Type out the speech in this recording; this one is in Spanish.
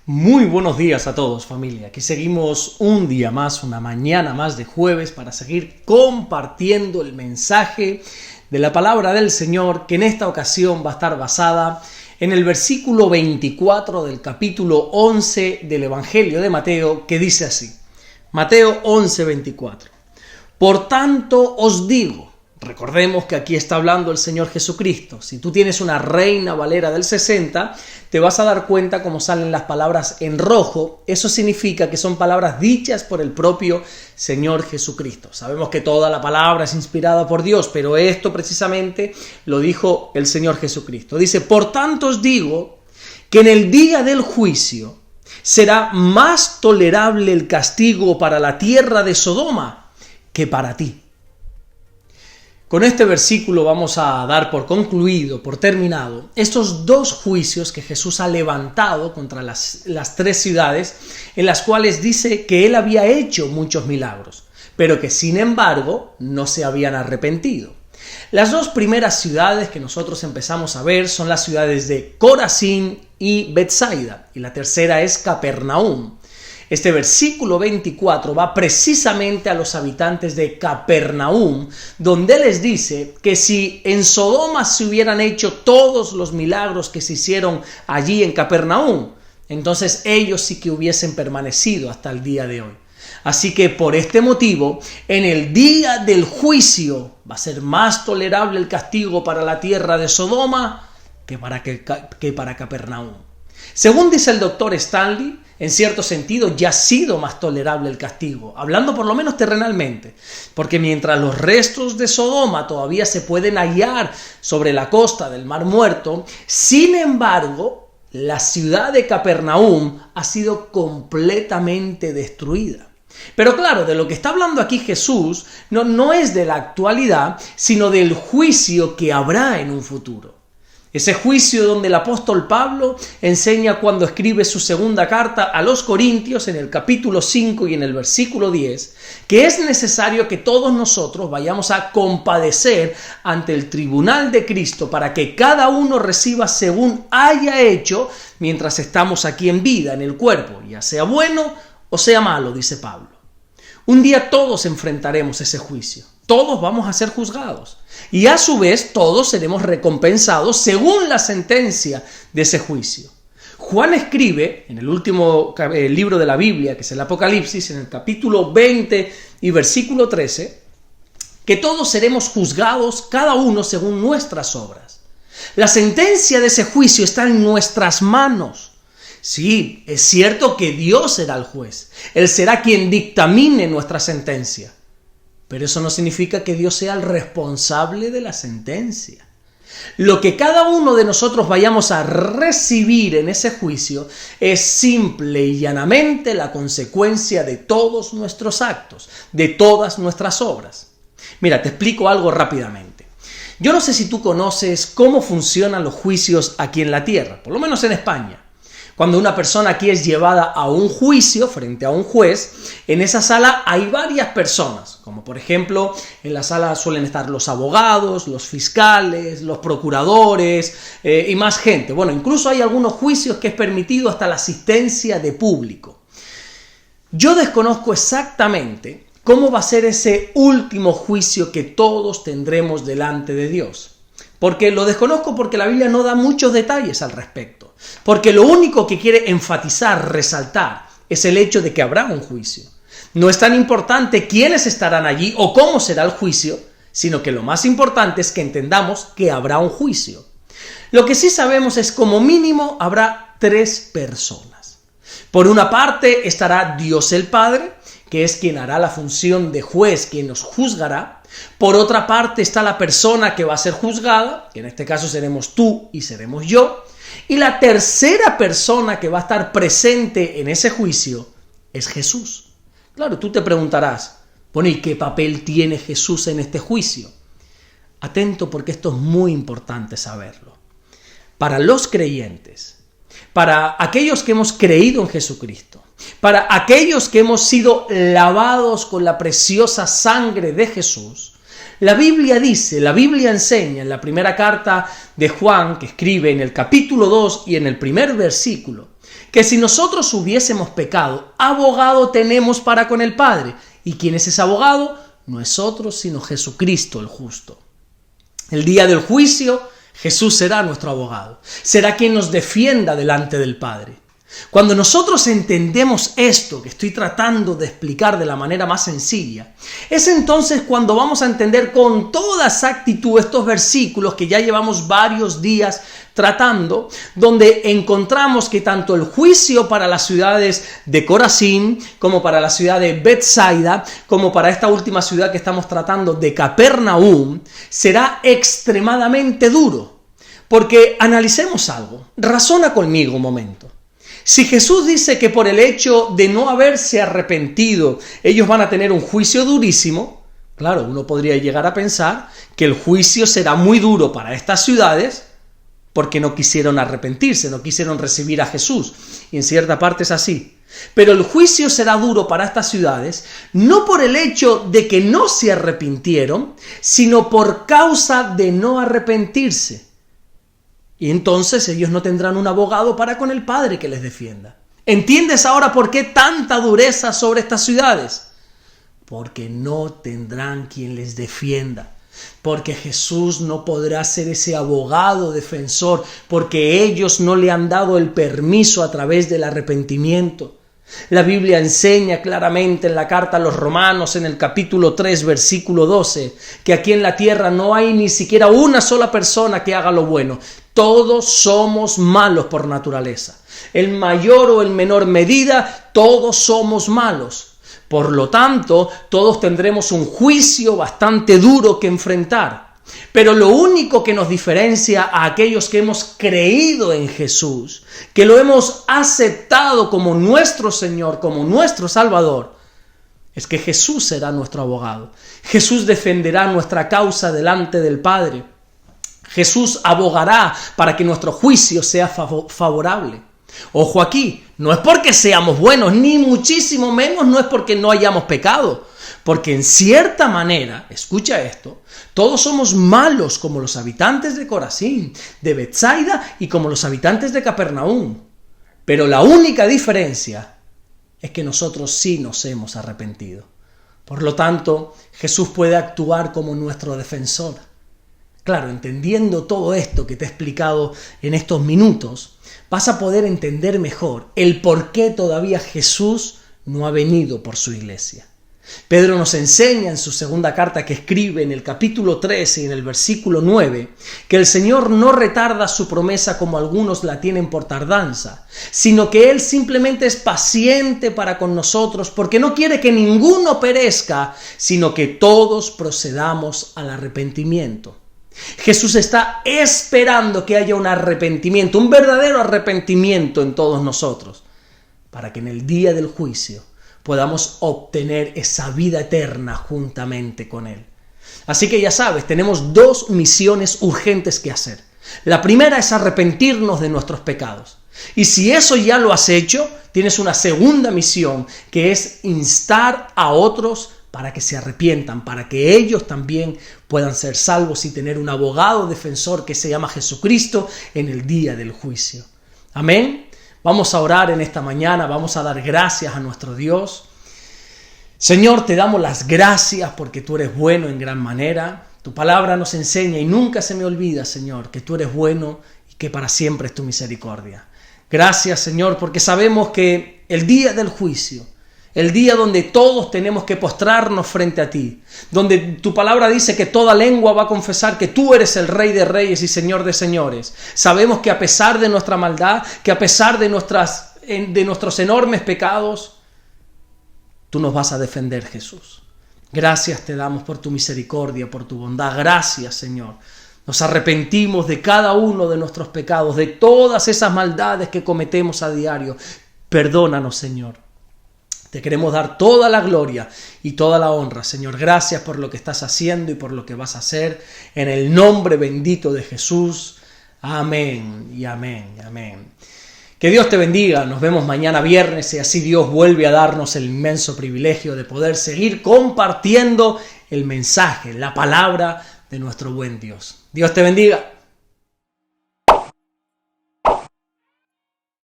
Muy buenos días a todos, familia. Aquí seguimos un día más, una mañana más de jueves para seguir compartiendo el mensaje de la palabra del Señor, que en esta ocasión va a estar basada en el versículo 24 del capítulo 11 del Evangelio de Mateo, que dice así. Mateo 11:24. Por tanto os digo, recordemos que aquí está hablando el Señor Jesucristo. Si tú tienes una Reina Valera del 60, te vas a dar cuenta cómo salen las palabras en rojo. Eso significa que son palabras dichas por el propio Señor Jesucristo. Sabemos que toda la palabra es inspirada por Dios, pero esto precisamente lo dijo el Señor Jesucristo. Dice, por tanto os digo que en el día del juicio será más tolerable el castigo para la tierra de Sodoma que para ti. Con este versículo vamos a dar por concluido, por terminado, estos dos juicios que Jesús ha levantado contra las tres ciudades en las cuales dice que Él había hecho muchos milagros, pero que sin embargo no se habían arrepentido. Las dos primeras ciudades que nosotros empezamos a ver son las ciudades de Corazín y Betsaida, y la tercera es Capernaum. Este versículo 24 va precisamente a los habitantes de Capernaum, donde les dice que si en Sodoma se hubieran hecho todos los milagros que se hicieron allí en Capernaum, entonces ellos sí que hubiesen permanecido hasta el día de hoy. Así que por este motivo, en el día del juicio va a ser más tolerable el castigo para la tierra de Sodoma que para Capernaum. Según dice el doctor Stanley, en cierto sentido ya ha sido más tolerable el castigo, hablando por lo menos terrenalmente, porque mientras los restos de Sodoma todavía se pueden hallar sobre la costa del Mar Muerto, sin embargo, la ciudad de Capernaum ha sido completamente destruida. Pero claro, de lo que está hablando aquí Jesús no es de la actualidad, sino del juicio que habrá en un futuro. Ese juicio donde el apóstol Pablo enseña cuando escribe su segunda carta a los Corintios en el capítulo 5 y en el versículo 10, que es necesario que todos nosotros vayamos a compadecer ante el tribunal de Cristo para que cada uno reciba según haya hecho mientras estamos aquí en vida, en el cuerpo, ya sea bueno o sea malo, dice Pablo. Un día todos enfrentaremos ese juicio. Todos vamos a ser juzgados y a su vez todos seremos recompensados según la sentencia de ese juicio. Juan escribe en el último libro de la Biblia, que es el Apocalipsis, en el capítulo 20 y versículo 13, que todos seremos juzgados cada uno según nuestras obras. La sentencia de ese juicio está en nuestras manos. Sí, es cierto que Dios será el juez. Él será quien dictamine nuestra sentencia. Pero eso no significa que Dios sea el responsable de la sentencia. Lo que cada uno de nosotros vayamos a recibir en ese juicio es simple y llanamente la consecuencia de todos nuestros actos, de todas nuestras obras. Mira, te explico algo rápidamente. Yo no sé si tú conoces cómo funcionan los juicios aquí en la tierra, por lo menos en España. Cuando una persona aquí es llevada a un juicio frente a un juez, en esa sala hay varias personas, como por ejemplo, en la sala suelen estar los abogados, los fiscales, los procuradores y más gente. Bueno, incluso hay algunos juicios que es permitido hasta la asistencia de público. Yo desconozco exactamente cómo va a ser ese último juicio que todos tendremos delante de Dios. Porque lo desconozco porque la Biblia no da muchos detalles al respecto. Porque lo único que quiere enfatizar, resaltar, es el hecho de que habrá un juicio. No es tan importante quiénes estarán allí o cómo será el juicio, sino que lo más importante es que entendamos que habrá un juicio. Lo que sí sabemos es como mínimo habrá tres personas. Por una parte estará Dios el Padre, que es quien hará la función de juez, quien nos juzgará. Por otra parte está la persona que va a ser juzgada, que en este caso seremos tú y seremos yo. Y la tercera persona que va a estar presente en ese juicio es Jesús. Claro, tú te preguntarás, bueno, ¿y qué papel tiene Jesús en este juicio? Atento porque esto es muy importante saberlo. Para los creyentes, para aquellos que hemos creído en Jesucristo, para aquellos que hemos sido lavados con la preciosa sangre de Jesús, la Biblia dice, la Biblia enseña en la primera carta de Juan, que escribe en el capítulo 2 y en el primer versículo, que si nosotros hubiésemos pecado, abogado tenemos para con el Padre. ¿Y quién es ese abogado? No es otro sino Jesucristo el justo. El día del juicio, Jesús será nuestro abogado. Será quien nos defienda delante del Padre. Cuando nosotros entendemos esto que estoy tratando de explicar de la manera más sencilla, es entonces cuando vamos a entender con toda exactitud estos versículos que ya llevamos varios días tratando, donde encontramos que tanto el juicio para las ciudades de Corazín, como para la ciudad de Betsaida, como para esta última ciudad que estamos tratando de Capernaum, será extremadamente duro. Porque analicemos algo, razona conmigo un momento. Si Jesús dice que por el hecho de no haberse arrepentido, ellos van a tener un juicio durísimo, claro, uno podría llegar a pensar que el juicio será muy duro para estas ciudades porque no quisieron arrepentirse, no quisieron recibir a Jesús. Y en cierta parte es así. Pero el juicio será duro para estas ciudades, no por el hecho de que no se arrepintieron, sino por causa de no arrepentirse. Y entonces ellos no tendrán un abogado para con el Padre que les defienda. ¿Entiendes ahora por qué tanta dureza sobre estas ciudades? Porque no tendrán quien les defienda. Porque Jesús no podrá ser ese abogado defensor, porque ellos no le han dado el permiso a través del arrepentimiento. La Biblia enseña claramente en la carta a los Romanos, en el capítulo 3, versículo 12, que aquí en la tierra no hay ni siquiera una sola persona que haga lo bueno. Todos somos malos por naturaleza. En mayor o en menor medida, todos somos malos. Por lo tanto, todos tendremos un juicio bastante duro que enfrentar. Pero lo único que nos diferencia a aquellos que hemos creído en Jesús, que lo hemos aceptado como nuestro Señor, como nuestro Salvador, es que Jesús será nuestro abogado. Jesús defenderá nuestra causa delante del Padre. Jesús abogará para que nuestro juicio sea favorable. Ojo aquí, no es porque seamos buenos, ni muchísimo menos no es porque no hayamos pecado. Porque en cierta manera, escucha esto, todos somos malos como los habitantes de Corazín, de Betsaida y como los habitantes de Capernaum. Pero la única diferencia es que nosotros sí nos hemos arrepentido. Por lo tanto, Jesús puede actuar como nuestro defensor. Claro, entendiendo todo esto que te he explicado en estos minutos, vas a poder entender mejor el por qué todavía Jesús no ha venido por su iglesia. Pedro nos enseña en su segunda carta que escribe en el capítulo 13 y en el versículo 9 que el Señor no retarda su promesa como algunos la tienen por tardanza, sino que Él simplemente es paciente para con nosotros porque no quiere que ninguno perezca, sino que todos procedamos al arrepentimiento. Jesús está esperando que haya un arrepentimiento, un verdadero arrepentimiento en todos nosotros, para que en el día del juicio podamos obtener esa vida eterna juntamente con Él. Así que ya sabes, tenemos dos misiones urgentes que hacer. La primera es arrepentirnos de nuestros pecados. Y si eso ya lo has hecho, tienes una segunda misión, que es instar a otros para que se arrepientan, para que ellos también puedan ser salvos y tener un abogado defensor que se llama Jesucristo en el día del juicio. Amén. Vamos a orar en esta mañana, vamos a dar gracias a nuestro Dios. Señor, te damos las gracias porque tú eres bueno en gran manera. Tu palabra nos enseña y nunca se me olvida, Señor, que tú eres bueno y que para siempre es tu misericordia. Gracias, Señor, porque sabemos que el día del juicio, el día donde todos tenemos que postrarnos frente a ti, donde tu palabra dice que toda lengua va a confesar que tú eres el Rey de Reyes y Señor de Señores. Sabemos que a pesar de nuestra maldad, que a pesar de nuestros enormes pecados, tú nos vas a defender, Jesús. Gracias te damos por tu misericordia, por tu bondad. Gracias, Señor. Nos arrepentimos de cada uno de nuestros pecados, de todas esas maldades que cometemos a diario. Perdónanos, Señor. Te queremos dar toda la gloria y toda la honra, Señor. Gracias por lo que estás haciendo y por lo que vas a hacer. En el nombre bendito de Jesús. Amén y amén y amén. Que Dios te bendiga. Nos vemos mañana viernes y así Dios vuelve a darnos el inmenso privilegio de poder seguir compartiendo el mensaje, la palabra de nuestro buen Dios. Dios te bendiga.